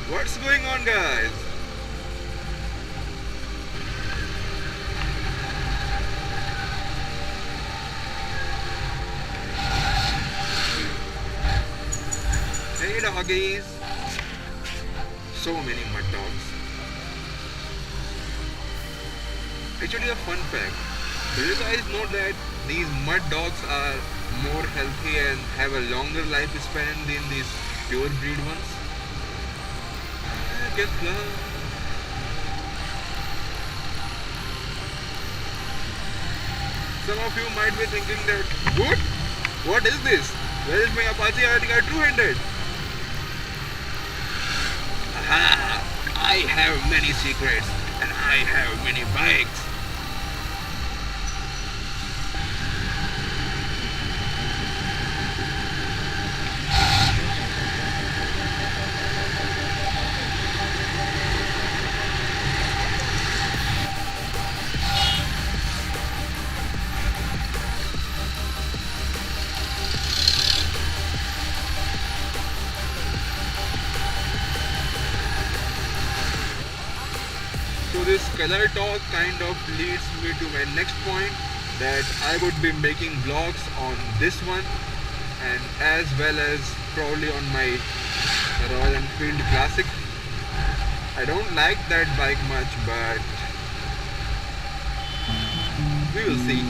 What's going on, guys? Hey doggies! So many mud dogs. Actually, a fun fact. Do you guys know that these mud dogs are more healthy and have a longer lifespan than these pure breed ones? I can fly. Some of you might be thinking that, what? What is this? Where is my Apache RTR 200? Aha! I have many secrets and I have many bikes. So this color talk kind of leads me to my next point, that I would be making vlogs on this one and as well as probably on my Royal Enfield Classic. I don't like that bike much, but we will see.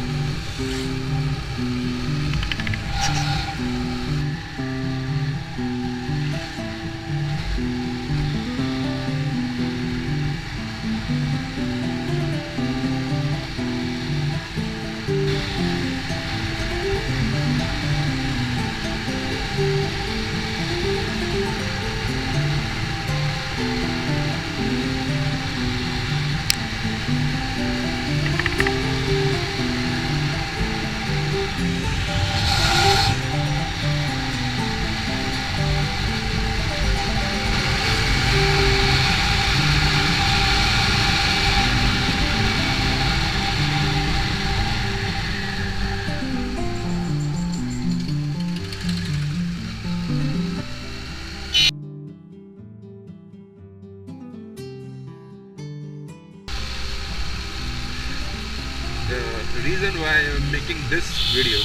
The reason why I'm making this video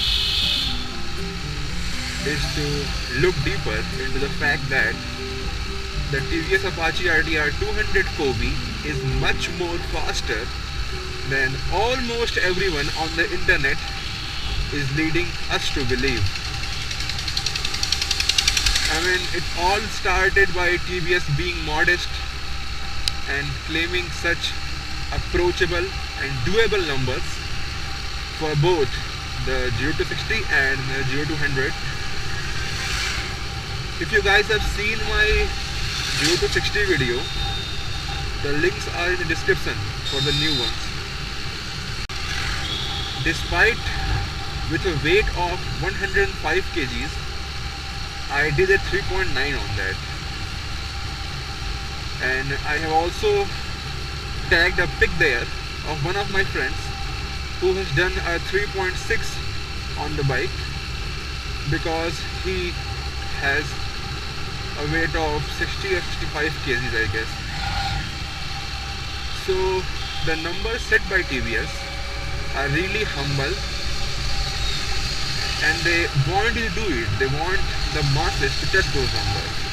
is to look deeper into the fact that the TVS Apache RTR 200 Kobe is much more faster than almost everyone on the internet is leading us to believe. I mean, it all started by TVS being modest and claiming such approachable and doable numbers for both the 0 to 60 and the 0 to 100. If you guys have seen my 0 to 60 video, the links are in the description for the new ones. Despite with a weight of 105 kgs, I did a 3.9 on that. And I have also tagged a pic there of one of my friends who has done a 3.6 on the bike, because he has a weight of 60 or 65 kgs, I guess. So the numbers set by TVS are really humble, and they want you to do it. They want the masses to touch those numbers.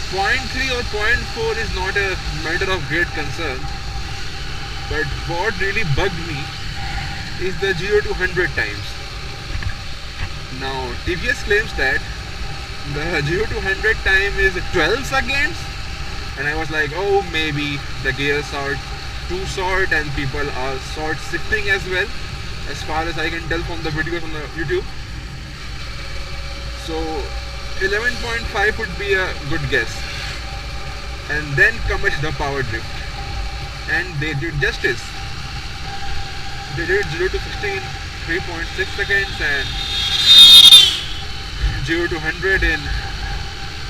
0.3 or 0.4 is not a matter of great concern, but what really bugged me is the 0 to 100 times. Now TVS claims that the 0 to 100 time is 12 seconds, and I was like, oh, maybe the gears are too short and people are short shifting as well, as far as I can tell from the videos on the YouTube. So 11.5 would be a good guess. And then comes the power drift, and they did justice. They did 0 to 16 3.6 seconds and 0 to 100 in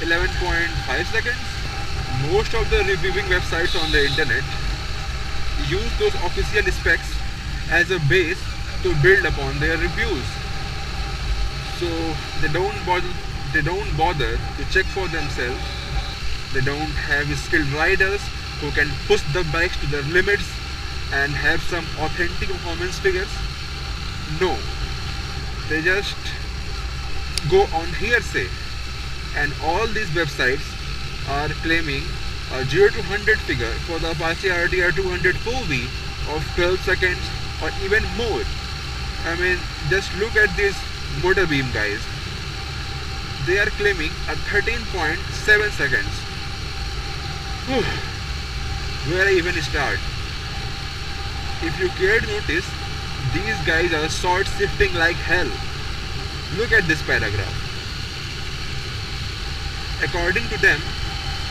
11.5 seconds. Most of the reviewing websites on the internet use those official specs as a base to build upon their reviews. So they don't bother they don't bother to check for themselves. They don't have skilled riders who can push the bikes to their limits and have some authentic performance figures. No, they just go on hearsay, and all these websites are claiming a 0 to 100 figure for the Apache RTR 204V of 12 seconds or even more. I mean, just look at these Motorbeam guys. They are claiming a 13.7 seconds. Where I even start? If you care to notice, these guys are short shifting like hell. Look at this paragraph. According to them,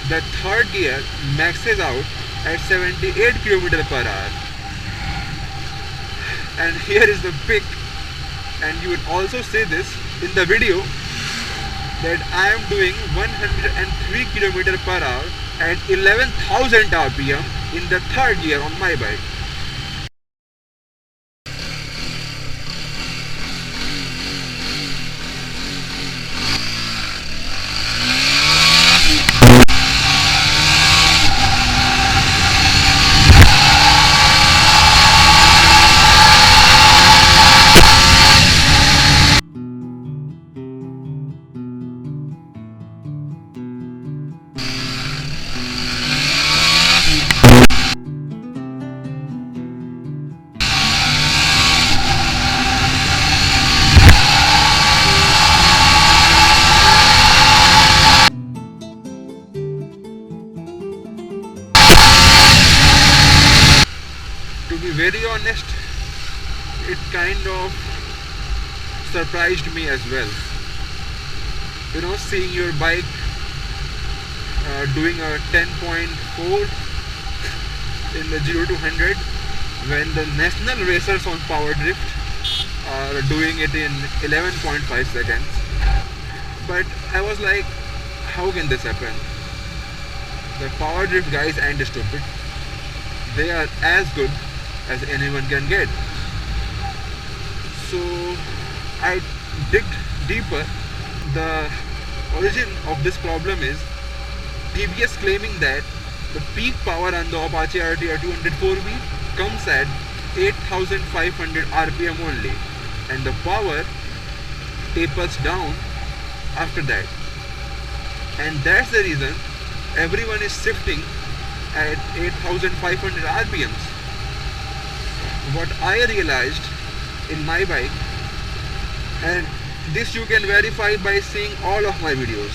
the third gear maxes out at 78 km per hour. And here is the pic, and you would also say this in the video, that I am doing 103 km per hour at 11,000 RPM in the third gear on my bike. To be very honest, it kind of surprised me as well. You know, seeing your bike doing a 10.4 in the 0 to 100 when the national racers on Power Drift are doing it in 11.5 seconds. But I was like, how can this happen? The Power Drift guys ain't stupid. They are as good as anyone can get. So I digged deeper. The origin of this problem is TVS claiming that the peak power on the Apache RTR 204V comes at 8,500 RPM only, and the power tapers down after that. And that's the reason everyone is shifting at 8,500 RPMs. What I realized in my bike, and this you can verify by seeing all of my videos,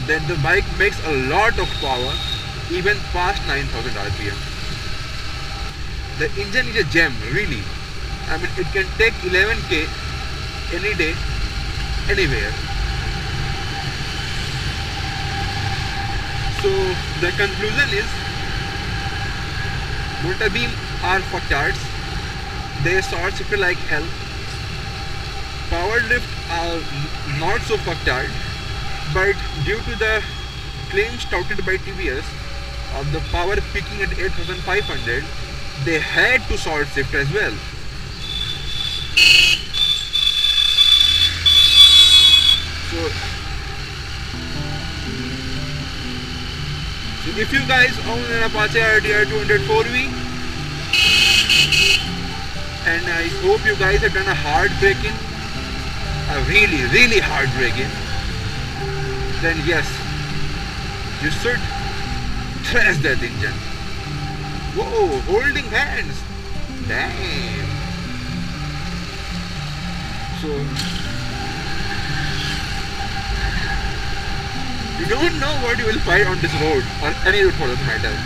that the bike makes a lot of power even past 9,000 RPM. The engine is a gem, really. I mean, it can take 11k any day, anywhere. So the conclusion is, Motorbeam are fucktards. They short shift like hell. Power Drift are not so fucktard, but due to the claims touted by TVS of the power peaking at 8,500, they had to short shift as well. So if you guys own an Apache RTR 204V, and I hope you guys have done a hard braking, a really hard braking, then yes, you should trash that engine. Whoa, holding hands, damn. So you don't know what you will find on this road, or any road for that matter.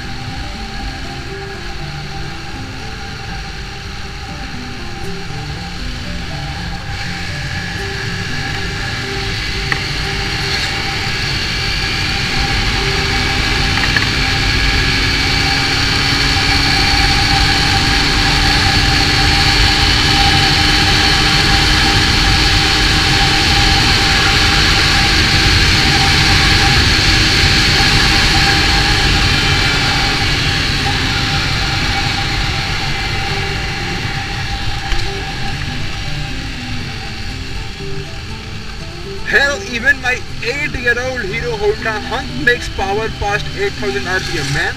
Hell, even my 8-year-old Hero Honda Hunk makes power past 8000 RPM, man.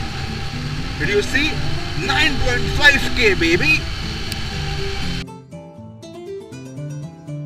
Did you see? 9.5k, baby.